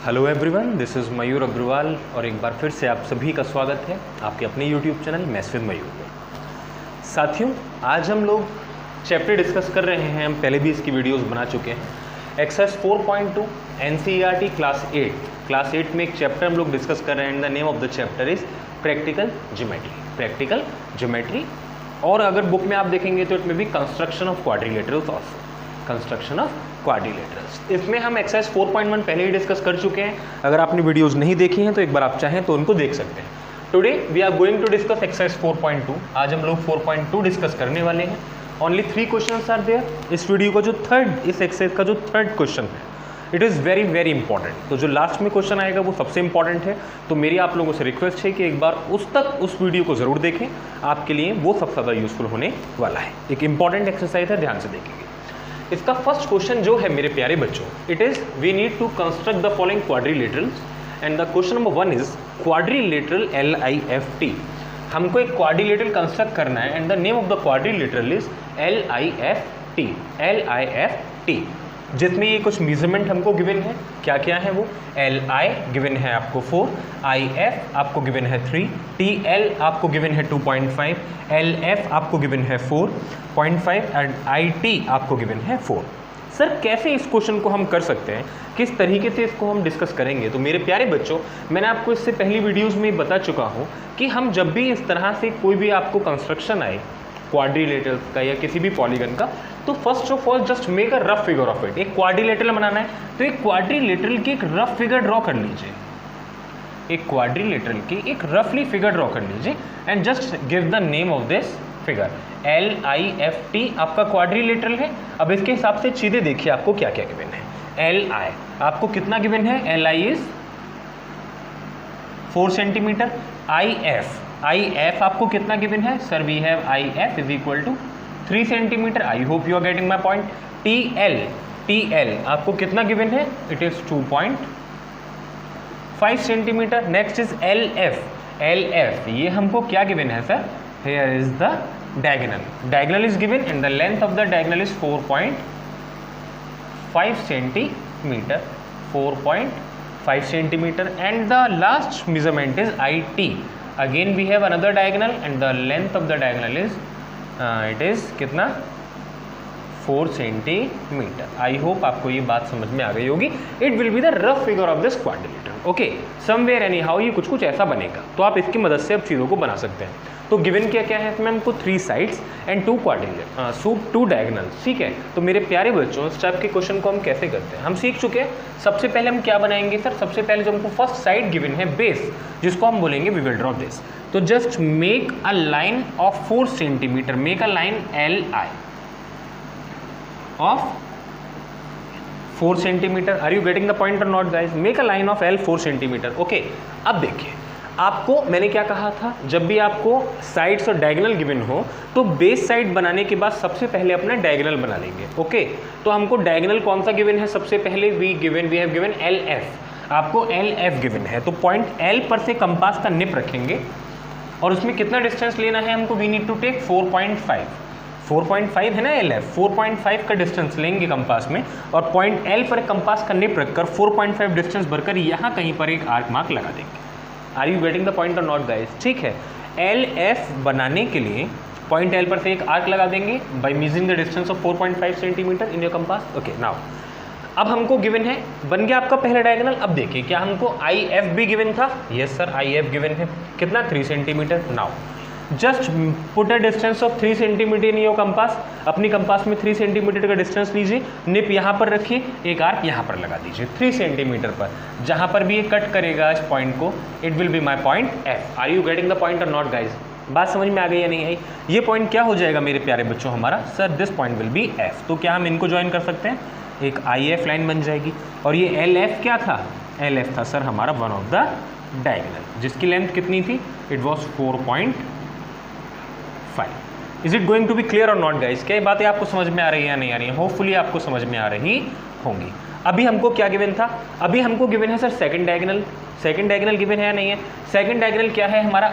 Hello everyone, this is मयूर अग्रवाल और एक बार फिर से आप सभी का स्वागत है आपके अपने यूट्यूब चैनल मैथ्स विद मयूर में। साथियों, आज हम लोग चैप्टर डिस्कस कर रहे हैं। हम पहले भी इसकी वीडियोस बना चुके हैं। एक्सरसाइज 4.2 एनसीईआरटी क्लास 8 में एक चैप्टर हम लोग डिस्कस कर रहे हैं। The name of the chapter is practical geometry. और अगर बुक में आप देखेंगे तो इट में भी construction of quadrilaterals also, construction of quadrilaterals. इसमें हम एक्सरसाइज 4.1 पहले ही डिस्कस कर चुके हैं। अगर आपने वीडियोस नहीं देखी हैं तो एक बार आप चाहें तो उनको देख सकते हैं। Today we are going to discuss exercise 4.2। आज हम लोग 4.2 डिस्कस करने वाले हैं। Only 3 questions are there. इस वीडियो का जो इस एक्सरसाइज का जो थर्ड क्वेश्चन है, it is very very important. तो जो लास्ट में क्वेश्चन आएगा वो सबसे इंपॉर्टेंट है। तो मेरी आप लोगों से रिक्वेस्ट है कि एक बार उस वीडियो को ज़रूर देखें। आपके लिए वो सबसे ज़्यादा यूजफुल होने वाला है। एक इंपॉर्टेंट एक्सरसाइज है, ध्यान से देखेंगे। इसका फर्स्ट क्वेश्चन जो है मेरे प्यारे बच्चों, it is we need to construct the following quadrilaterals and the question number 1 is quadrilateral LIFT। हमको एक क्वाड्रिलेटरल कंस्ट्रक्ट करना है and the name of the quadrilateral is LIFT, जिसमें ये कुछ मेजरमेंट हमको गिवन है। क्या क्या है वो? LI गिवन है आपको 4, IF आपको गिवन है 3, TL आपको गिवन है 2.5, LF आपको गिवन है 4.5 एंड IT आपको गिवन है 4। सर कैसे इस क्वेश्चन को हम कर सकते हैं, किस तरीके से इसको हम डिस्कस करेंगे? तो मेरे प्यारे बच्चों, मैंने आपको इससे पहली वीडियोज़ में बता चुका हूँ कि हम जब भी इस तरह से कोई भी आपको कंस्ट्रक्शन आए क्वाड्रिलेटरल का या किसी भी पॉलीगन का, तो first of all just make a rough figure of it. एक क्वाड्रिलेटरल बनाना है तो एक क्वाड्रिलेटरल की एक रफ फिगर ड्रॉ कर लीजिए। एक क्वाड्रिलेटरल की एक रफली फिगर ड्रॉ कर लीजिए and just give the name of this figure. LIFT आपका क्वाड्रिलेटरल है। अब इसके हिसाब से सीधे देखिए आपको क्या क्या गिवन है। LI आपको कितना गिवन है? LI is 4 centimetre. IF आपको कितना गिवन है? Sir we have IF is equal to 3 centimetre. I hope you are getting my point. TL आपको कितना गिवन है? It is 2.5 centimetre. Next is LF ये हमको क्या गिवन है sir? Here is the diagonal is given and the length of the diagonal is 4.5 centimetre, 4.5 centimetre and the last measurement is IT। Again we have another diagonal and the length of the diagonal is it is कितना? 4 centimetre. I hope आपको ये बात समझ में आ गई होगी। It will be the rough figure of this quadrilateral. Okay, somewhere any how ये कुछ ऐसा बनेगा। तो आप इसकी मदद से अब चीज़ों को बना सकते हैं। तो गिवन क्या क्या है इसमें? हमको 3 साइड्स एंड 2 डायगोनल्स। ठीक है, तो मेरे प्यारे बच्चों, इस टाइप के क्वेश्चन को हम कैसे करते हैं हम सीख चुके हैं। सबसे पहले हम क्या बनाएंगे सर? सबसे पहले जो हमको फर्स्ट साइड गिवन है बेस, जिसको हम बोलेंगे वी विल ड्रॉ दिस। तो just make a line of 4 centimetre, make a line LI of 4 centimetre. Are you getting the point और not guys? Make a line of L 4 centimetre. Okay, अब देखिए आपको मैंने क्या कहा था, जब भी आपको साइड्स और डायगोनल गिवन हो तो बेस साइड बनाने के बाद सबसे पहले अपना डायगोनल बना लेंगे। ओके, तो हमको डायगोनल कौन सा गिवन है? सबसे पहले वी हैव गिवन LF। आपको LF गिवन है तो पॉइंट L पर से कंपास का निप रखेंगे और उसमें कितना डिस्टेंस लेना है हमको? वी नीड टू टेक 4.5 है ना LF। 4.5 का डिस्टेंस लेंगे कंपास में और पॉइंट L पर कंपास का निप रखकर 4.5 डिस्टेंस भरकर यहाँ कहीं पर एक आर्क मार्क लगा देंगे। Are you getting the point और नॉट गाइज? ठीक है, LF बनाने के लिए पॉइंट L पर से एक आर्क लगा देंगे by measuring the distance of 4.5 centimetre in your compass. Okay, now अब हमको गिवन है, बन गया आपका पहला डायगोनल। अब देखिए क्या हमको IF भी गिवन था? यस सर, IF गिवन है कितना? 3 centimetre. Now just put a distance of 3 centimetre in your compass. अपनी कंपास में 3 सेंटीमीटर का डिस्टेंस लीजिए, निप यहाँ पर रखिए, एक आर्क यहाँ पर लगा दीजिए 3 सेंटीमीटर पर। जहाँ पर भी ये कट करेगा इस पॉइंट को, it will be my point F। Are you getting the point और नॉट गाइज? बात समझ में आ गई या नहीं आई? ये पॉइंट क्या हो जाएगा मेरे प्यारे बच्चों हमारा? Sir this point will be F। तो क्या हम इनको ज्वाइन कर सकते हैं? एक IF लाइन बन जाएगी। और ये LF क्या था? LF था सर हमारा वन ऑफ द डायगोनल, जिसकी लेंथ कितनी थी? It was 4.5। Is it going to be clear or not guys? क्या ये बातें आपको समझ में आ रही है या नहीं आ रही है? होपफुली आपको समझ में आ रही होंगी। अभी हमको क्या गिवन था? अभी हमको गिवन है sir second diagonal. Second diagonal given है या नहीं है? सेकंड डायगोनल क्या है हमारा?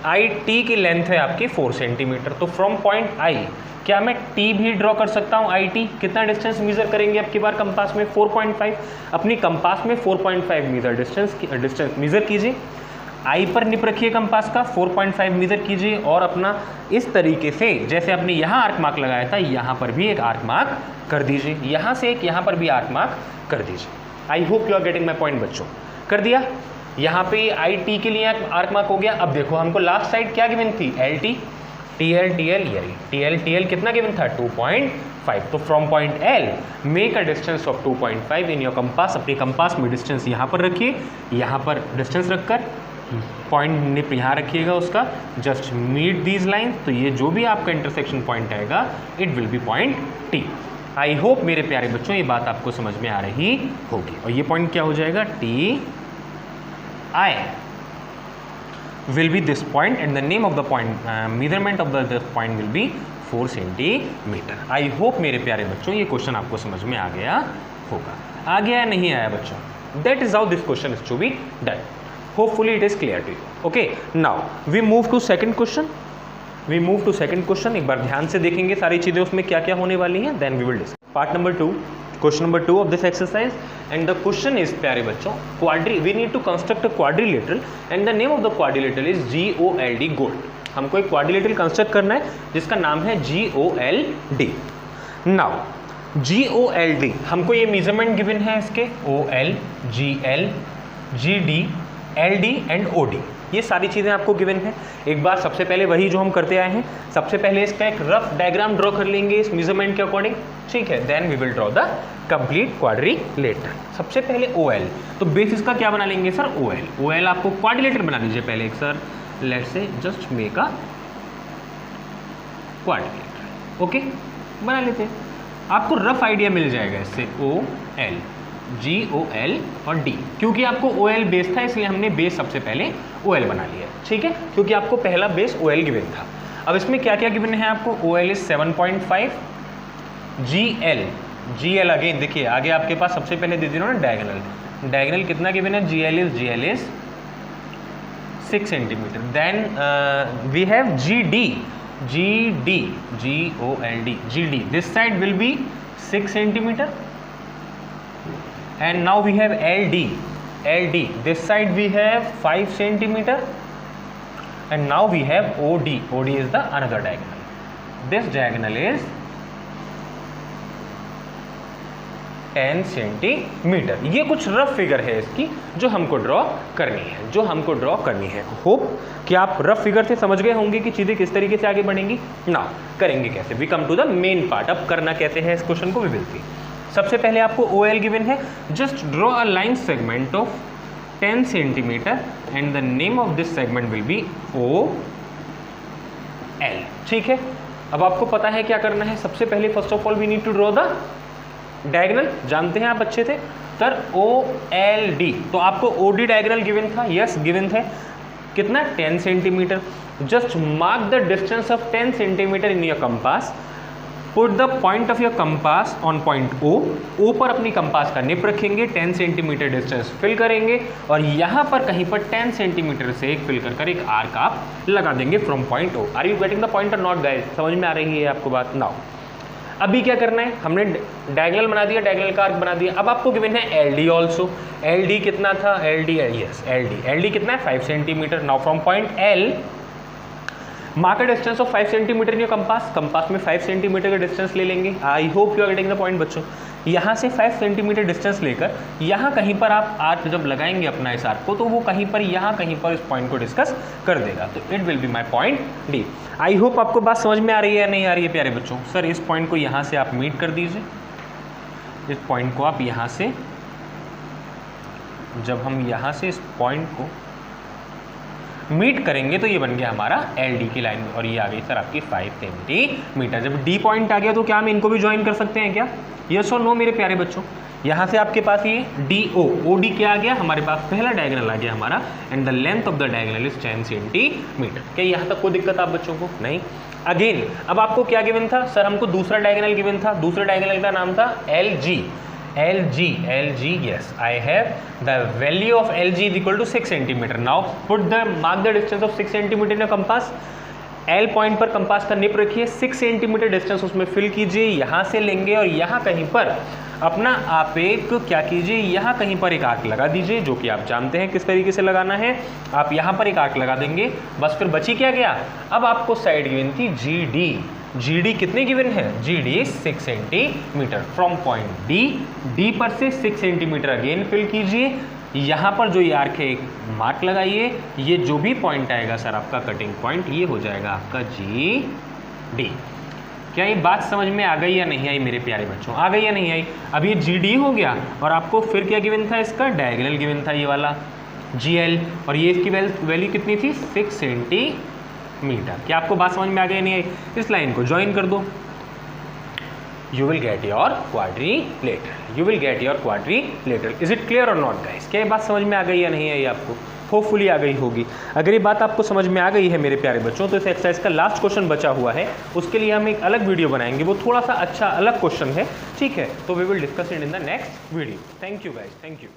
IT की लेंथ है आपकी 4 सेंटीमीटर। तो फ्रॉम पॉइंट I क्या मैं टी भी ड्रॉ कर सकता हूँ? आई टी कितना डिस्टेंस मेजर करेंगे अब की बार कंपास में? 4.5। अपनी कंपास में 4.5 मीटर डिस्टेंस मेजर कीजिए। आई पर निप रखिए कंपास का, 4.5 मीटर कीजिए और अपना इस तरीके से जैसे आपने यहाँ आर्क मार्क लगाया था यहाँ पर भी एक आर्क मार्क कर दीजिए, यहाँ से एक यहाँ पर भी आर्क मार्क कर दीजिए। I hope you are getting my point बच्चों। कर दिया? यहाँ पे आई टी के लिए आर्क मार्क हो गया। अब देखो हमको लास्ट साइड क्या गिवन थी? L T, T L T L कितना गिवन था? 2.5। तो from point L make a distance of 2.5 in your compass. अपने कंपास में डिस्टेंस यहाँ पर रखिए, यहाँ पर डिस्टेंस रखकर पॉइंट निप यहाँ रखिएगा उसका, जस्ट मीट दीज लाइंस। तो ये जो भी आपका इंटरसेक्शन पॉइंट आएगा it will B point T. I hope मेरे प्यारे बच्चों ये बात आपको समझ में आ रही होगी। और ये पॉइंट क्या हो जाएगा? T I will be this point and the name of the point measurement of the point will be 4 centimetre. I hope मेरे प्यारे बच्चों ये क्वेश्चन आपको समझ में आ गया होगा। आ गया या नहीं आया बच्चों? That is how this question is to be done. Hopefully it is clear to you. Okay, now we move to second question. एक बार ध्यान से देखेंगे सारी चीजें उसमें क्या क्या होने वाली हैं, then we will discuss part number 2, question number 2 of this exercise. And the question is प्यारे बच्चों, we need to construct a quadrilateral and the name of the quadrilateral is GOLD, gold. हमको एक क्वाड्रिलेटरल कंस्ट्रक्ट करना है जिसका नाम है GOLD। Now GOLD हमको ये मेजरमेंट गिवन है इसके OL, GL, GD, LD and OD, ये सारी चीज़ें आपको गिवन है। एक बार सबसे पहले वही जो हम करते आए हैं, सबसे पहले इसका एक रफ डायग्राम ड्रॉ कर लेंगे इस मेजरमेंट के अकॉर्डिंग, ठीक है। Then we will draw the complete quadrilateral. सबसे पहले OL, तो बेस इसका क्या बना लेंगे सर? OL आपको क्वाड्रिलेटरल बना लीजिए पहले एक sir, let's say just make a quadrilateral. Okay, बना लेते हैं, आपको रफ आइडिया मिल जाएगा इससे। OL, GOL और D, क्योंकि आपको OL बेस था इसलिए हमने बेस सबसे पहले OL बना लिया, ठीक है, क्योंकि आपको पहला बेस OL गिवन था। अब इसमें क्या क्या गिवन है आपको? OL इज 7.5, GL अगेन देखिए आगे आपके पास सबसे पहले दे दिया ना डायगोनल कितना गिवन है? GL is 6 centimetre. Then we have GD, GD, this side will be 6 centimetre. And now we have LD, this side we have 5 centimeter, and now we have OD is the another diagonal. This diagonal is 10 centimetre. ये कुछ rough figure है इसकी जो हमको draw करनी है। Hope कि आप रफ फिगर से समझ गए होंगे कि चीज़ें किस तरीके से आगे बढ़ेंगी। ना करेंगे कैसे? We come to the main part. अब करना कैसे है इस क्वेश्चन को, वी विल सी। सबसे पहले आपको OL गिवन है, just draw a line segment of 10 centimetre and the name of this segment will be OL, ठीक है। अब आपको पता है क्या करना है। सबसे पहले first of all we need to draw the diagonal, जानते हैं आप अच्छे थे सर, OLD। तो आपको OD डायगोनल गिवन था, यस गिवन थे, कितना? 10 centimetre. Just mark the distance of 10 centimetre in your compass, put the point of your compass on point O पर अपनी कंपास का निप रखेंगे, 10 सेंटीमीटर डिस्टेंस फिल करेंगे और यहाँ पर कहीं पर 10 सेंटीमीटर से एक फिल कर एक आर्क आप लगा देंगे from point O। Are you getting the point और नॉट गाइस? समझ में आ रही है आपको बात? नाउ अभी क्या करना है, हमने डायगोनल बना दिया, डायगोनल का आर्क बना दिया। अब आपको गिवन है LD ऑल्सो। LD कितना था? LD कितना है? 5 centimetre. Now from point L mark a distance of 5 centimetre in your compass में 5 सेंटीमीटर का डिस्टेंस ले लेंगे। I hope you are getting the point बच्चों। यहाँ से 5 सेंटीमीटर डिस्टेंस लेकर यहाँ कहीं पर आप आर्क जब लगाएंगे अपना इस आर्क को, तो वो कहीं पर यहाँ कहीं पर इस पॉइंट को डिस्कस कर देगा, तो it will be my point D। I hope आपको बात समझ में आ रही है या नहीं आ रही है प्यारे बच्चों? सर इस पॉइंट को यहाँ से आप मीट कर दीजिए, इस पॉइंट को आप यहाँ से, जब हम यहाँ से इस पॉइंट को मीट करेंगे तो ये बन गया हमारा LD की लाइन, और ये आ गई सर आपकी 5 सेंटीमीटर। जब D पॉइंट आ गया तो क्या हम इनको भी ज्वाइन कर सकते हैं क्या? यस और नो मेरे प्यारे बच्चों? यहाँ से आपके पास ये OD क्या आ गया? हमारे पास पहला डायगोनल आ गया हमारा, and the length of the diagonal is 10 centimetre. क्या यहाँ तक कोई दिक्कत आप बच्चों को? नहीं। अगेन अब आपको क्या गिवन था सर? हमको दूसरा डायगोनल गिवन था, दूसरे डायगोनल का नाम था LG, yes, I have the value of LG is equal to 6 centimeter. Now put the mark the distance of 6 centimeter in your compass L point पर कंपास का निप रखिए, 6 सेंटीमीटर डिस्टेंस उसमें fill कीजिए, यहाँ से लेंगे और यहाँ कहीं पर अपना आप एक क्या कीजिए, यहाँ कहीं पर एक आर्क लगा दीजिए, जो कि आप जानते हैं किस तरीके से लगाना है। आप यहाँ पर एक आर्क लगा देंगे, बस फिर बची क्या गया, अब आपको साइड गिवन थी जी डी कितने गिवन है, G D 6 centimetre from point D पर से 6 सेंटीमीटर अगेन फिल कीजिए, यहाँ पर जो ये आर्क है एक मार्क लगाइए, ये जो भी पॉइंट आएगा सर आपका कटिंग पॉइंट, ये हो जाएगा आपका जी डी। क्या ये बात समझ में आ गई या नहीं आई मेरे प्यारे बच्चों, आ गई या नहीं आई। अब ये जी डी हो गया और आपको फिर क्या गिवन था, इसका डायगोनल गिवन था ये वाला जी एल, और ये इसकी वैल्यू कितनी थी, 6 सेंटीमीटर। क्या आपको बात समझ में आ गई या नहीं आई। इस लाइन को ज्वाइन कर दो, you will get your quadrilateral। Is it clear or not guys? क्या ये बात समझ में आ गई या नहीं आई आपको, होपफुली आ गई होगी। अगर ये बात आपको समझ में आ गई है मेरे प्यारे बच्चों, तो इस एक्सरसाइज का लास्ट क्वेश्चन बचा हुआ है, उसके लिए हम एक अलग वीडियो बनाएंगे, वो थोड़ा सा अच्छा अलग क्वेश्चन है, ठीक है। तो we will discuss it in the next video. Thank you guys, thank you.